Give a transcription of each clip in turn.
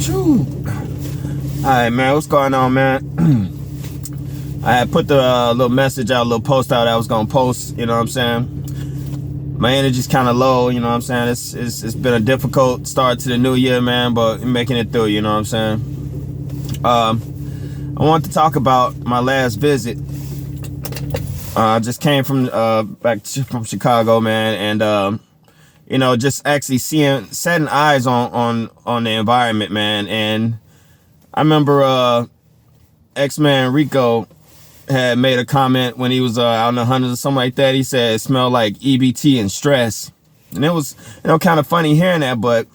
True. All right, man. What's going on, man? I had put the little message out, little post out I was gonna post. You know what I'm saying? My energy's kind of low. You know what I'm saying? It's been a difficult start to the new year, man. But making it through. You know what I'm saying? I want to talk about my last visit. I just came from from Chicago, man, and you know, just actually setting eyes on the environment, man. And I remember X-Man Rico had made a comment when he was out in the hundreds or something like that. He said it smelled like EBT and stress, and it was, you know, kind of funny hearing that, but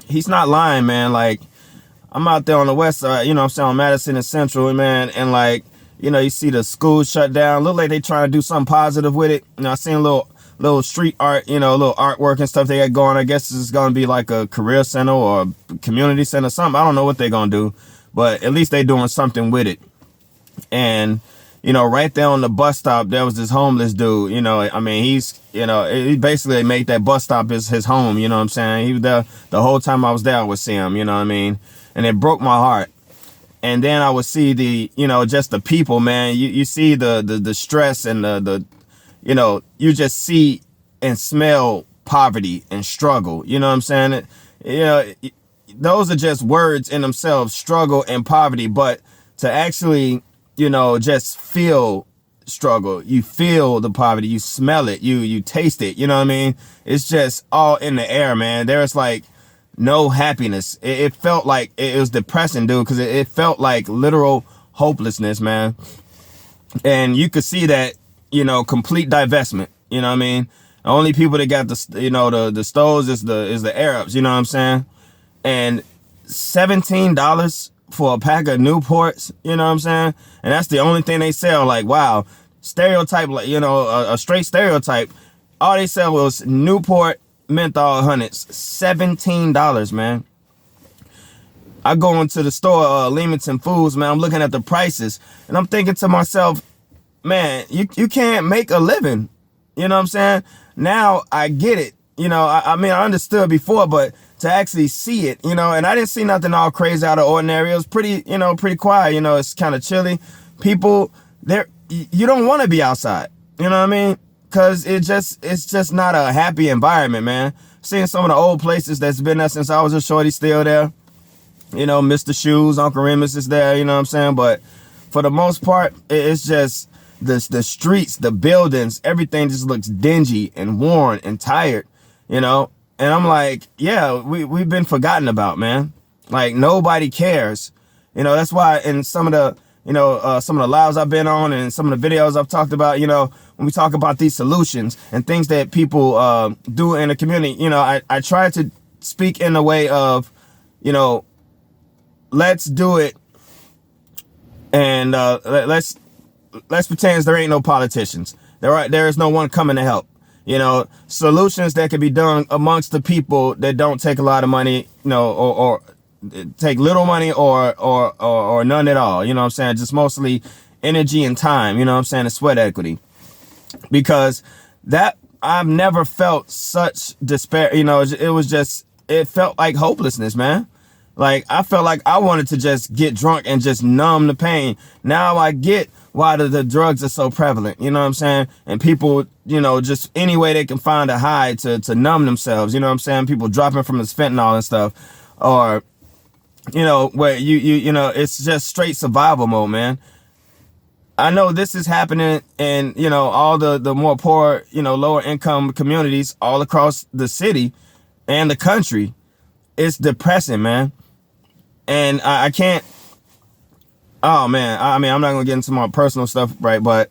he's not lying, man. Like, I'm out there on the west side, you know what I'm saying, on Madison and Central, man, and like, you know, you see the schools shut down. Look like they trying to do something positive with it. You know, I seen a little street art, you know, little artwork and stuff they got going. I guess it's going to be like a career center or a community center, something. I don't know what they're going to do, but at least they doing something with it. And, you know, right there on the bus stop, there was this homeless dude, you know, I mean, he basically made that bus stop his home, you know what I'm saying? He was there the whole time I was there, I would see him, you know what I mean? And it broke my heart. And then I would see the, you know, just the people, man. You see the stress and the, you know, you just see and smell poverty and struggle. You know what I'm saying? You know, those are just words in themselves, struggle and poverty. But to actually, you know, just feel struggle, you feel the poverty, you smell it, you taste it. You know what I mean? It's just all in the air, man. There's like no happiness. It felt like it was depressing, dude, because it felt like literal hopelessness, man. And you could see that, you know, complete divestment. You know what I mean? The only people that got the, you know, the stoves is the Arabs. You know what I'm saying? And $17 for a pack of Newports. You know what I'm saying? And that's the only thing they sell. Like, wow, stereotype, like, you know, a straight stereotype. All they sell was Newport menthol hundreds. $17, man. I go into the store, Leamington Foods, man. I'm looking at the prices and I'm thinking to myself, man, you can't make a living. You know what I'm saying? Now I get it. You know, I mean, I understood before, but to actually see it, you know, and I didn't see nothing all crazy out of ordinary. It was pretty, you know, pretty quiet. You know, it's kind of chilly. People, you don't want to be outside. You know what I mean? Cause it's just not a happy environment, man. Seeing some of the old places that's been there since I was a shorty still there. You know, Mr. Shoes, Uncle Remus is there, you know what I'm saying? But for the most part, it's just the streets, the buildings, everything just looks dingy and worn and tired, you know? And I'm like, yeah, we've been forgotten about, man. Like, nobody cares. You know, that's why in some of the, you know, some of the lives I've been on and some of the videos I've talked about, you know, when we talk about these solutions and things that people do in the community, you know, I try to speak in the way of, you know, let's do it and let's pretend there ain't no politicians. There is no one coming to help. You know, solutions that can be done amongst the people that don't take a lot of money, you know, or take little money or none at all. You know what I'm saying? Just mostly energy and time, you know what I'm saying? And sweat equity. Because that, I've never felt such despair. You know, it felt like hopelessness, man. Like, I felt like I wanted to just get drunk and just numb the pain. Now I get why the drugs are so prevalent, you know what I'm saying? And people, you know, just any way they can find a high to numb themselves, you know what I'm saying? People dropping from this fentanyl and stuff. Or, you know, where you know, it's just straight survival mode, man. I know this is happening in, you know, all the more poor, you know, lower income communities all across the city and the country. It's depressing, man. And I can't, oh man, I mean, I'm not gonna get into my personal stuff, right? But,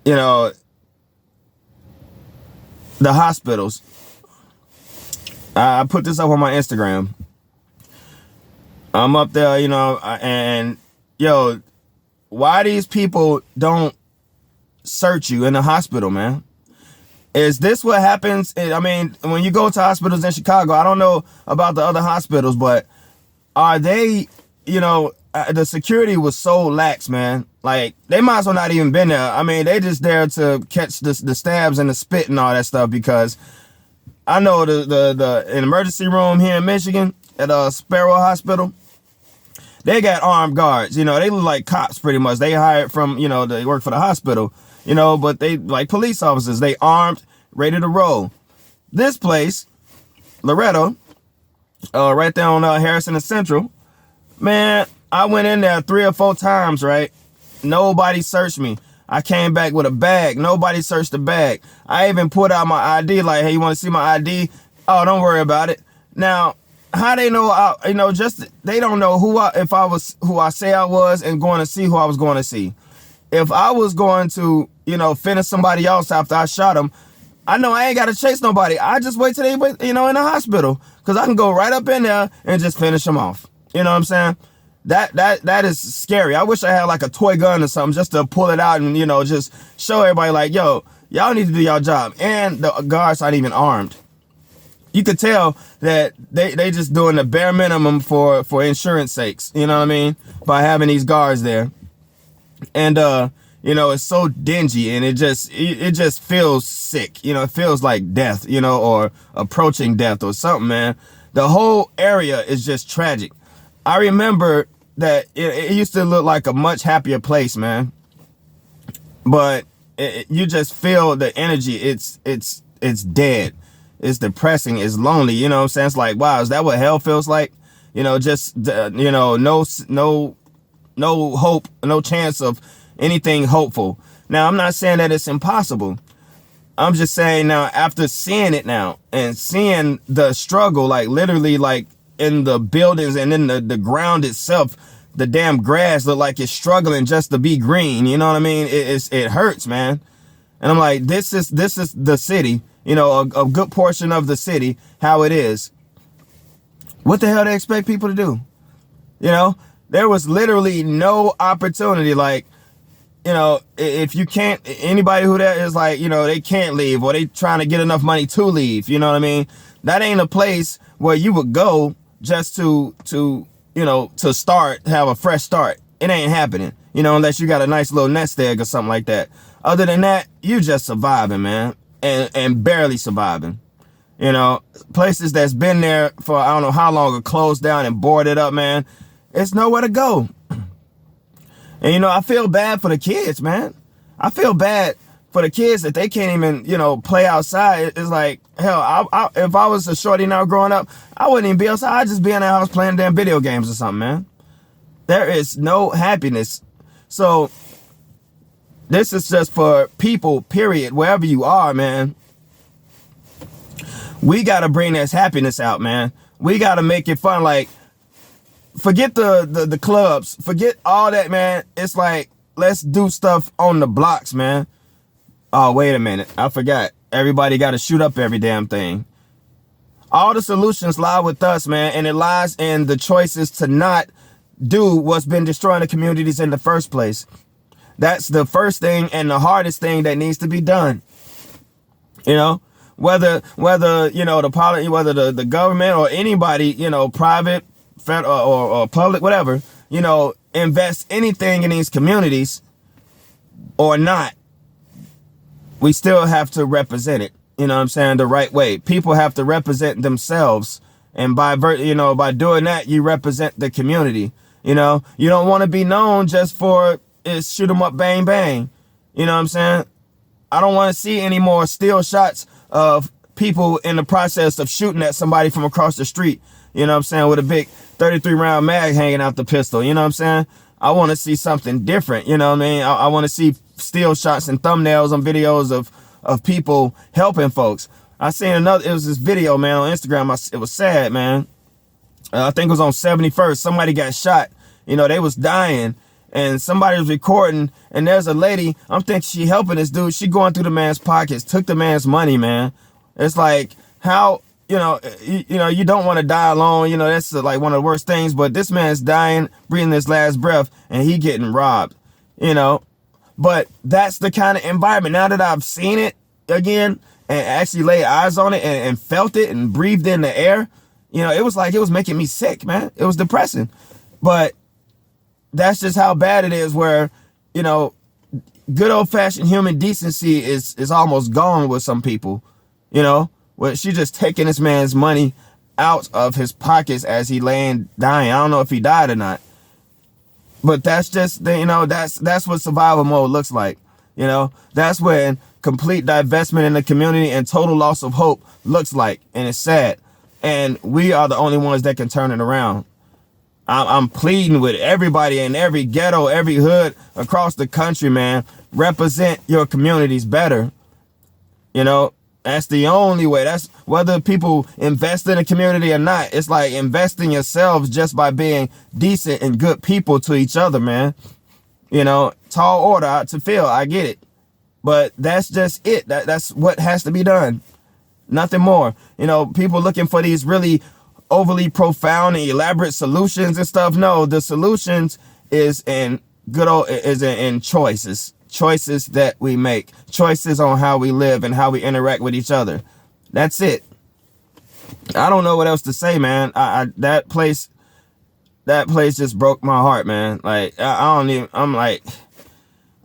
you know, the hospitals, I put this up on my Instagram. I'm up there, you know, and yo, why these people don't search you in the hospital, man? Is this what happens? I mean, when you go to hospitals in Chicago, I don't know about the other hospitals, but are they, you know, the security was so lax, man. Like, they might as well not even been there. I mean, they just there to catch the stabs and the spit and all that stuff, because I know the emergency room here in Michigan, at Sparrow Hospital, they got armed guards. You know, they look like cops pretty much. They hired from, you know, they work for the hospital, you know, but they like police officers. They armed, ready to roll. This place, Loretto, right there on Harrison and Central, man, I went in there 3 or 4 times, right? Nobody searched me. I came back with a bag. Nobody searched the bag. I even put out my ID, like, hey, you want to see my ID? Oh, don't worry about it. Now, how they know, you know, just, they don't know if I was who I say I was and going to see who I was going to see. If I was going to, you know, finish somebody else after I shot them, I know I ain't got to chase nobody. I just wait till they, you know, in the hospital, because I can go right up in there and just finish them off. You know what I'm saying? That is scary. I wish I had like a toy gun or something just to pull it out and, you know, just show everybody like, yo, y'all need to do your job. And the guards aren't even armed. You could tell that they just doing the bare minimum for insurance sakes. You know what I mean? By having these guards there. And, you know, it's so dingy and it just feels sick. You know, it feels like death, you know, or approaching death or something, man. The whole area is just tragic. I remember that it used to look like a much happier place, man. But you just feel the energy. It's dead. It's depressing. It's lonely. You know what I'm saying? It's like, wow, is that what hell feels like? You know, just, you know, no hope, no chance of anything hopeful. Now, I'm not saying that it's impossible. I'm just saying now, after seeing it now and seeing the struggle, like literally like in the buildings and in the ground itself, the damn grass look like it's struggling just to be green. You know what I mean? It hurts, man. And I'm like, this is the city, you know, a good portion of the city, how it is. What the hell they expect people to do? You know, there was literally no opportunity. Like, you know, if you can't, anybody who that is like, you know, they can't leave or they trying to get enough money to leave. You know what I mean? That ain't a place where you would go just to, you know, to have a fresh start. It ain't happening, you know, unless you got a nice little nest egg or something like that. Other than that, you just surviving, man, and barely surviving. You know, places that's been there for I don't know how long are closed down and boarded up, man. It's nowhere to go. And, you know, I feel bad for the kids, man. I feel bad for the kids that they can't even, you know, play outside. It's like, hell, if I was a shorty now growing up, I wouldn't even be outside. I'd just be in the house playing damn video games or something, man. There is no happiness. So this is just for people, period, wherever you are, man. We got to bring this happiness out, man. We got to make it fun. Like, forget the clubs. Forget all that, man. It's like, let's do stuff on the blocks, man. Oh, wait a minute. I forgot. Everybody got to shoot up every damn thing. All the solutions lie with us, man. And it lies in the choices to not do what's been destroying the communities in the first place. That's the first thing and the hardest thing that needs to be done. You know, whether you know, whether the government or anybody, you know, private, federal or public, whatever, you know, invest anything in these communities or not, we still have to represent it. You know what I'm saying? The right way. People have to represent themselves. And by doing that, you represent the community. You know, you don't want to be known just for shoot 'em up, bang, bang. You know what I'm saying? I don't want to see any more still shots of people in the process of shooting at somebody from across the street. You know what I'm saying? With a big 33 round mag hanging out the pistol. You know what I'm saying? I want to see something different. You know what I mean? I want to see still shots and thumbnails on videos of people helping folks. I seen it was this video, man, on Instagram. It was sad, man. I think it was on 71st. Somebody got shot. You know, they was dying and somebody was recording and there's a lady, I'm thinking she helping this dude. She going through the man's pockets, took the man's money, man. It's like, how, you know, you don't want to die alone. You know, that's like one of the worst things, but this man's dying, breathing his last breath and he getting robbed, you know. But that's the kind of environment. Now that I've seen it again and actually laid eyes on it and felt it and breathed in the air, you know, it was like, it was making me sick, man. It was depressing. But that's just how bad it is, where, you know, good old fashioned human decency is almost gone with some people, you know, where she just taking this man's money out of his pockets as he laying dying. I don't know if he died or not, but that's just, you know, that's what survival mode looks like. You know, that's when complete divestment in the community and total loss of hope looks like, and it's sad. And we are the only ones that can turn it around. I'm pleading with everybody in every ghetto, every hood across the country, man. Represent your communities better. You know, that's the only way. That's whether people invest in a community or not. It's like investing yourselves just by being decent and good people to each other, man. You know, tall order to fill. I get it. But that's just it. That's what has to be done. Nothing more. You know, people looking for these really overly profound and elaborate solutions and stuff. No, the solutions is in choices that we make, choices on how we live and how we interact with each other. That's it. I don't know what else to say, man. That place just broke my heart, man. Like, I'm like,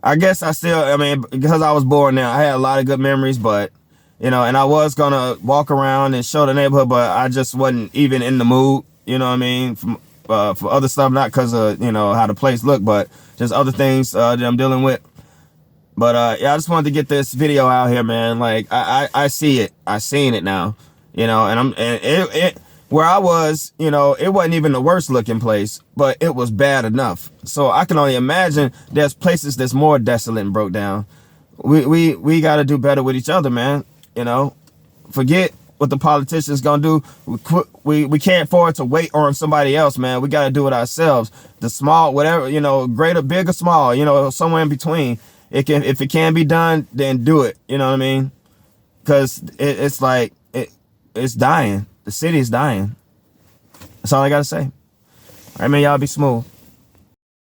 I guess I mean, because I was born there, I had a lot of good memories, but, you know, and I was going to walk around and show the neighborhood, but I just wasn't even in the mood, you know what I mean, for other stuff, not because of, you know, how the place looked, but just other things that I'm dealing with. But, yeah, I just wanted to get this video out here, man. Like, I see it. I seen it now, you know, and where I was, you know, it wasn't even the worst looking place, but it was bad enough. So I can only imagine there's places that's more desolate and broke down. We got to do better with each other, man. You know, forget what the politicians gonna do. We can't afford to wait on somebody else, man. We got to do it ourselves. The small, whatever, you know, greater, big or small, you know, somewhere in between. If it can be done, then do it. You know what I mean? Because it's like, it's dying. The city is dying. That's all I got to say. All right, man, y'all be smooth.